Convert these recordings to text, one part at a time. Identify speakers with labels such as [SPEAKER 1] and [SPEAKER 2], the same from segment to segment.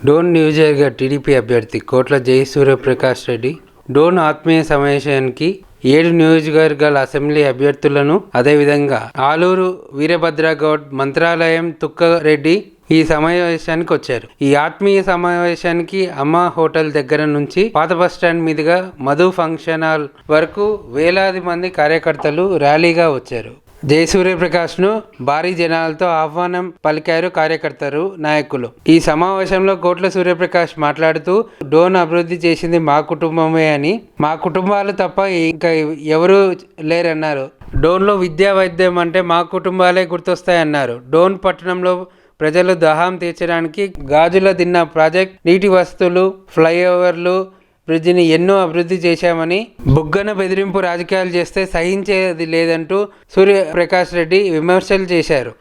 [SPEAKER 1] డోన్ నియోజకవర్గ టీడీపీ అభ్యర్థి కోట్ల జయసూర్యప్రకాష్ రెడ్డి డోన్ ఆత్మీయ సమావేశానికి 7 నియోజకవర్గాల అసెంబ్లీ అభ్యర్థులను అదేవిధంగా ఆలూరు వీరభద్రగౌడ్, మంత్రాలయం తుక్కారెడ్డి ఈ సమావేశానికి వచ్చారు. ఈ ఆత్మీయ సమావేశానికి అమ్మ హోటల్ దగ్గర నుంచి పాత బస్టాండ్ మీదుగా మధు ఫంక్షన్ హాల్ వరకు వేలాది మంది కార్యకర్తలు ర్యాలీగా వచ్చారు. జయసూర్యప్రకాష్ ను భారీ జనాలతో ఆహ్వానం పలికారు కార్యకర్తలు, నాయకులు. ఈ సమావేశంలో కోట్ల సూర్యప్రకాష్ మాట్లాడుతూ డోన్ అభివృద్ధి చేసింది మా కుటుంబమే అని, మా కుటుంబాలు తప్ప ఇంకా ఎవరూ లేరన్నారు. డోన్లో విద్యా వైద్యం అంటే మా కుటుంబాలే గుర్తొస్తాయన్నారు. డోన్ పట్టణంలో ప్రజలు దాహం తీర్చడానికి గాజుల దిన్న ప్రాజెక్ట్, నీటి వసతులు, ఫ్లైఓవర్లు, బ్రిడ్జిని ఎన్నో అభివృద్ధి చేశామని, బుగ్గన బెదిరింపు రాజకీయాలు చేస్తే సహించేది లేదంటూ సూర్యప్రకాష్ రెడ్డి విమర్శలు చేశారు.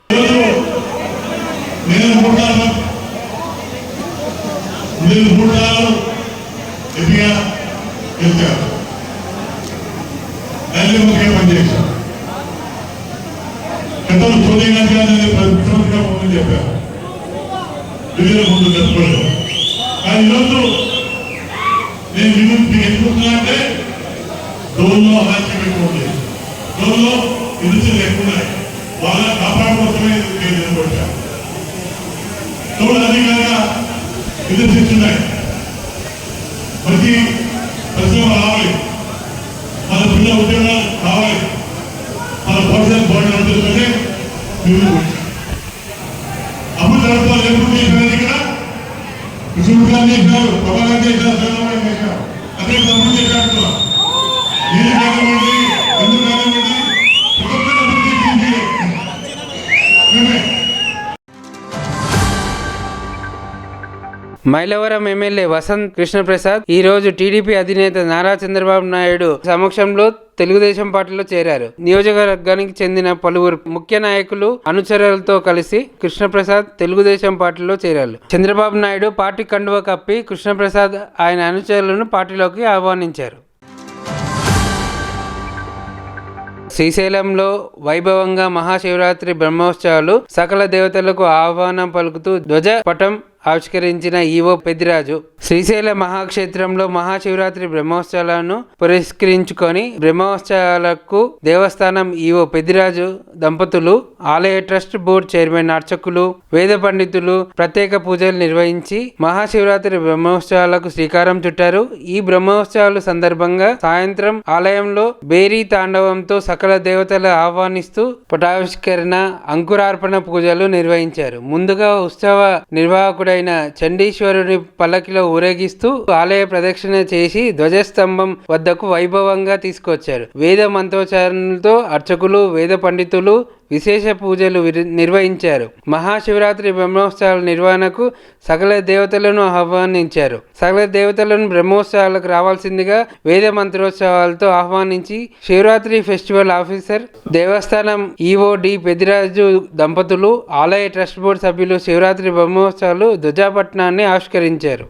[SPEAKER 2] నేను మీకు ఎందుకుంటున్నానంటే డోన్లో హాస్యం ఎక్కువ ఉంది, డోన్లో ఇరుసులు ఎక్కువ ఉన్నాయి. వాళ్ళ కాపాడుకోవడమే నిలబడ్డారు. డోన్ అధికారిగా ఎదుర్కొస్తున్నాయి. ప్రతి పరిశ్రమ రావాలి, మన పిల్లల ఉద్యోగాలు కావాలి, మన భవిష్యత్ బాడీ ఉంటుందంటే అప్పుడు తర్వాత లేకుండా ఇక్కడ కృష్ణ చేశారు, ప్రభావం చేశారు, చంద్రబాబు చేశారు. అదే తమ్ముడు చేశారు. నేను కానివ్వండి, ఎందుకు కానివ్వండి,
[SPEAKER 1] మైలవరం ఎమ్మెల్యే వసంత్ కృష్ణప్రసాద్ ఈ రోజు టీడీపీ అధినేత నారా చంద్రబాబు నాయుడు సమక్షంలో తెలుగుదేశం పార్టీలో చేరారు. నియోజకవర్గానికి చెందిన పలువురు ముఖ్య నాయకులు, అనుచరులతో కలిసి కృష్ణప్రసాద్ తెలుగుదేశం పార్టీలో చేరారు. చంద్రబాబు నాయుడు పార్టీ కండువా కప్పి కృష్ణప్రసాద్ ఆయన అనుచరులను పార్టీలోకి ఆహ్వానించారు. శ్రీశైలంలో వైభవంగా మహాశివరాత్రి బ్రహ్మోత్సవాలు, సకల దేవతలకు ఆహ్వానం పలుకుతూ ధ్వజపటం ఆవిష్కరించిన ఈవో పెద్దిరాజు. శ్రీశైల మహాక్షేత్రంలో మహాశివరాత్రి బ్రహ్మోత్సవాలను పురస్కరించుకొని బ్రహ్మోత్సవాలకు దేవస్థానం ఈవో పెద్దిరాజు దంపతులు, ఆలయ ట్రస్ట్ బోర్డు చైర్మన్, అర్చకులు, వేద పండితులు ప్రత్యేక పూజలు నిర్వహించి మహాశివరాత్రి బ్రహ్మోత్సవాలకు శ్రీకారం చుట్టారు. ఈ బ్రహ్మోత్సవాల సందర్భంగా సాయంత్రం ఆలయంలో బేరీ తాండవంతో సకల దేవతలు ఆహ్వానిస్తూ పటావిష్కరణ, అంకురార్పణ పూజలు నిర్వహించారు. ముందుగా ఉత్సవ నిర్వాహకుడైన చండీశ్వరుని పల్లకిలో ఊరేగిస్తూ ఆలయ ప్రదక్షిణ చేసి ధ్వజస్తంభం వద్దకు వైభవంగా తీసుకొచ్చారు. వేద మంత్రోచ్చారణలతో అర్చకులు, వేద పండితులు విశేష పూజలు నిర్వహించారు. మహాశివరాత్రి బ్రహ్మోత్సవాల నిర్వహణకు సకల దేవతలను ఆహ్వానించారు. సకల దేవతలను బ్రహ్మోత్సవాలకు రావాల్సిందిగా వేద మంత్రోత్సవాలతో ఆహ్వానించి శివరాత్రి ఫెస్టివల్ ఆఫీసర్, దేవస్థానం ఈవో డి పెద్దిరాజు దంపతులు, ఆలయ ట్రస్ట్ బోర్డు సభ్యులు శివరాత్రి బ్రహ్మోత్సవాలు ధ్వజపట్నాన్ని ఆవిష్కరించారు.